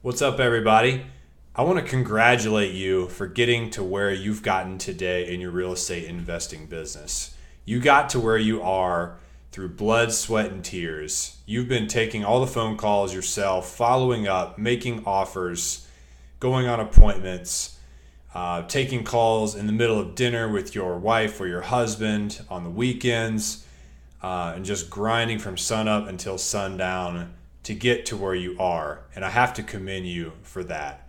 What's up, everybody? I want to congratulate you for getting to where you've gotten today in your real estate investing business. You got to where you are through blood, sweat, and tears. You've been taking all the phone calls yourself, following up, making offers, going on appointments, taking calls in the middle of dinner with your wife or your husband on the weekends, and just grinding from sunup until sundown to get to where you are. And I have to commend you for that.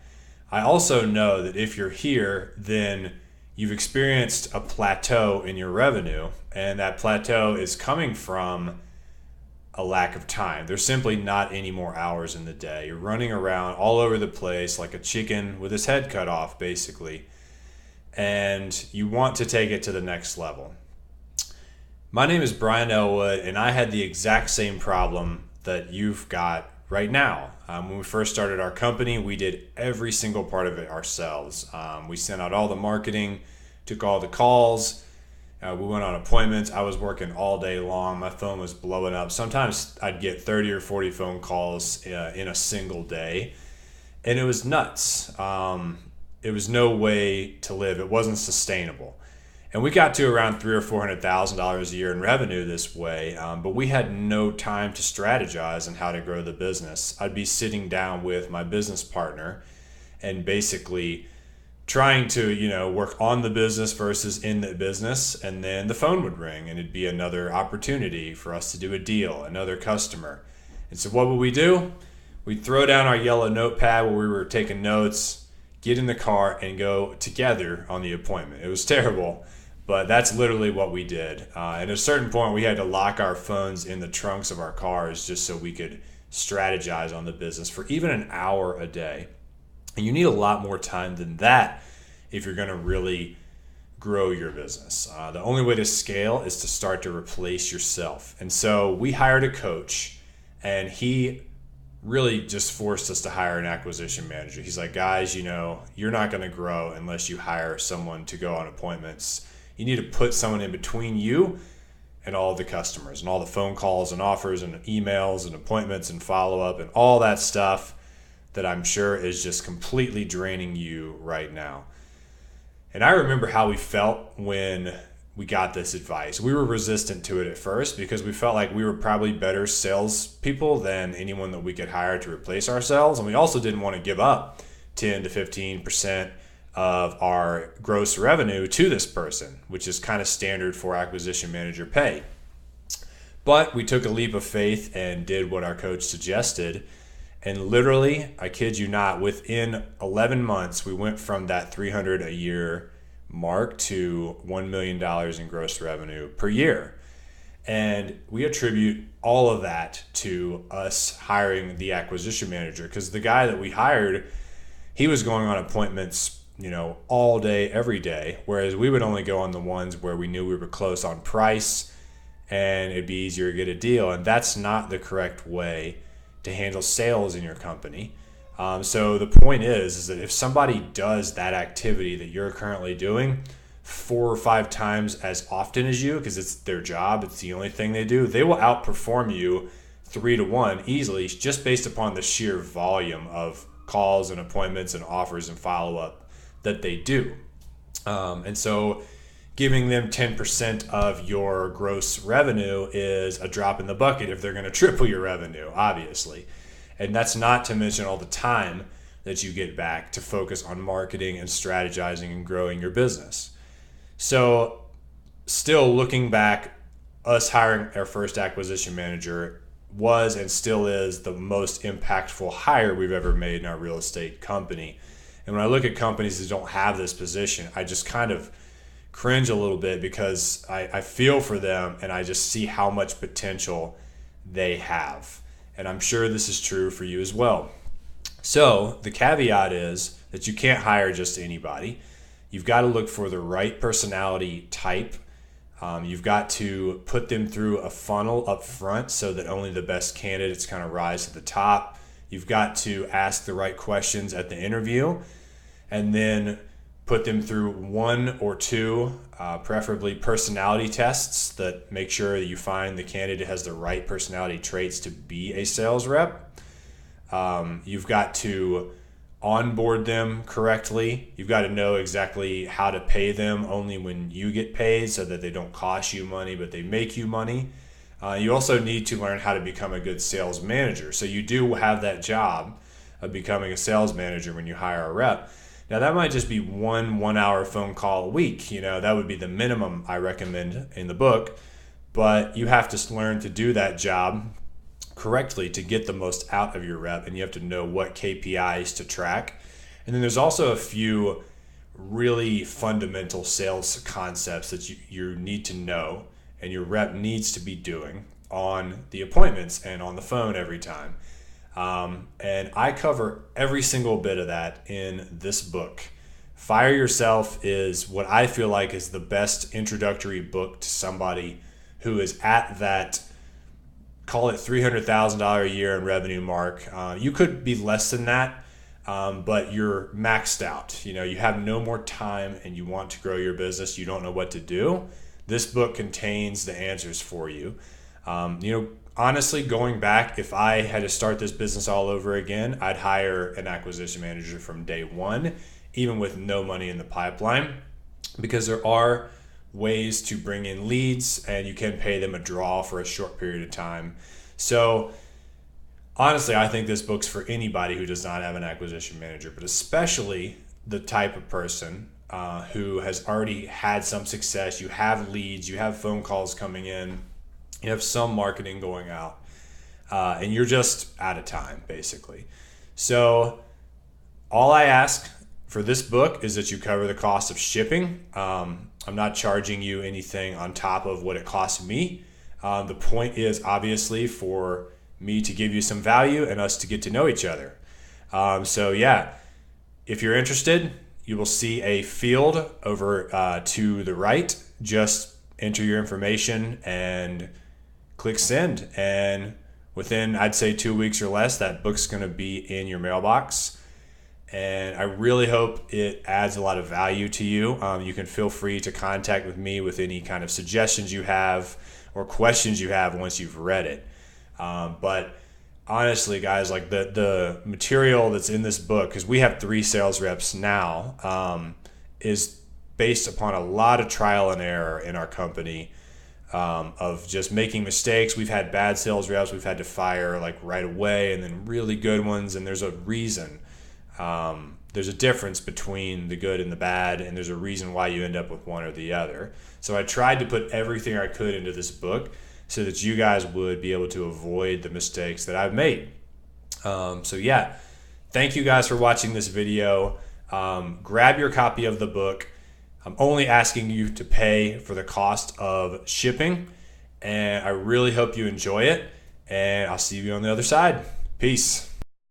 I also know that if you're here, then you've experienced a plateau in your revenue, and that plateau is coming from a lack of time. There's simply not any more hours in the day. You're running around all over the place like a chicken with his head cut off, basically, and you want to take it to the next level. My name is Brian Elwood, and I had the exact same problem that you've got right now. When we first started our company, we did every single part of it ourselves. We sent out all the marketing, took all the calls, we went on appointments. I was working all day long. My phone was blowing up. Sometimes I'd get 30 or 40 phone calls in a single day, and it was nuts. It was no way to live. It wasn't sustainable. And we got to around $300,000 or $400,000 a year in revenue this way, but we had no time to strategize on how to grow the business. I'd be sitting down with my business partner and basically trying to, work on the business versus in the business, and then the phone would ring and it'd be another opportunity for us to do a deal, another customer. And so what would we do? We'd throw down our yellow notepad where we were taking notes, get in the car, and go together on the appointment. It was terrible. But that's literally what we did. At a certain point, we had to lock our phones in the trunks of our cars just so we could strategize on the business for even an hour a day. And you need a lot more time than that if you're going to really grow your business. The only way to scale is to start to replace yourself. And so we hired a coach, and he really just forced us to hire an acquisition manager. He's like, guys, you're not going to grow unless you hire someone to go on appointments. You need to put someone in between you and all the customers and all the phone calls and offers and emails and appointments and follow-up and all that stuff that I'm sure is just completely draining you right now. And I remember how we felt when we got this advice. We were resistant to it at first because we felt like we were probably better salespeople than anyone that we could hire to replace ourselves. And we also didn't want to give up 10 to 15% of our gross revenue to this person, which is kind of standard for acquisition manager pay. But we took a leap of faith and did what our coach suggested. And literally, I kid you not, within 11 months, we went from that $300 a year mark to $1 million in gross revenue per year. And we attribute all of that to us hiring the acquisition manager, because the guy that we hired, he was going on appointments all day, every day, whereas we would only go on the ones where we knew we were close on price and it'd be easier to get a deal. And that's not the correct way to handle sales in your company. So the point is that if somebody does that activity that you're currently doing 4 or 5 times as often as you, because it's their job, it's the only thing they do, they will outperform you 3 to 1 easily, just based upon the sheer volume of calls and appointments and offers and follow-up that they do. And so giving them 10% of your gross revenue is a drop in the bucket if they're going to triple your revenue, obviously. And that's not to mention all the time that you get back to focus on marketing and strategizing and growing your business. So still looking back, us hiring our first acquisition manager was and still is the most impactful hire we've ever made in our real estate company. And when I look at companies that don't have this position, I just kind of cringe a little bit because I feel for them and I just see how much potential they have. And I'm sure this is true for you as well. So the caveat is that you can't hire just anybody. You've got to look for the right personality type. You've got to put them through a funnel up front so that only the best candidates kind of rise to the top. You've got to ask the right questions at the interview and then put them through 1 or 2, preferably personality tests that make sure that you find the candidate has the right personality traits to be a sales rep. You've got to onboard them correctly. You've got to know exactly how to pay them only when you get paid so that they don't cost you money, but they make you money. You also need to learn how to become a good sales manager. So you do have that job of becoming a sales manager when you hire a rep. Now that might just be one hour phone call a week. That would be the minimum I recommend in the book, but you have to learn to do that job correctly to get the most out of your rep, and you have to know what KPIs to track. And then there's also a few really fundamental sales concepts that you need to know and your rep needs to be doing on the appointments and on the phone every time. And I cover every single bit of that in this book. Fire Yourself is what I feel like is the best introductory book to somebody who is at that, call it $300,000 a year in revenue mark. You could be less than that, but you're maxed out. You have no more time and you want to grow your business. You don't know what to do. This book contains the answers for you. Honestly, going back, if I had to start this business all over again, I'd hire an acquisition manager from day one, even with no money in the pipeline, because there are ways to bring in leads and you can pay them a draw for a short period of time. So honestly, I think this book's for anybody who does not have an acquisition manager, but especially the type of person who has already had some success. You have leads, you have phone calls coming in, you have some marketing going out, and you're just out of time, basically. So all I ask for this book is that you cover the cost of shipping. I'm not charging you anything on top of what it costs me. The point is obviously for me to give you some value and us to get to know each other. So yeah, if you're interested, you will see a field over to the right. Just enter your information and click send. And within, I'd say 2 weeks or less, that book's going to be in your mailbox. And I really hope it adds a lot of value to you. You can feel free to contact with me with any kind of suggestions you have or questions you have once you've read it. But honestly, guys, like the material that's in this book, because we have 3 sales reps now, is based upon a lot of trial and error in our company, of just making mistakes. We've had bad sales reps we've had to fire like right away, and then really good ones, and there's a reason. There's a difference between the good and the bad, and there's a reason why you end up with one or the other. So I tried to put everything I could into this book so that you guys would be able to avoid the mistakes that I've made. So yeah, thank you guys for watching this video. Grab your copy of the book. I'm only asking you to pay for the cost of shipping, and I really hope you enjoy it, and I'll see you on the other side. Peace.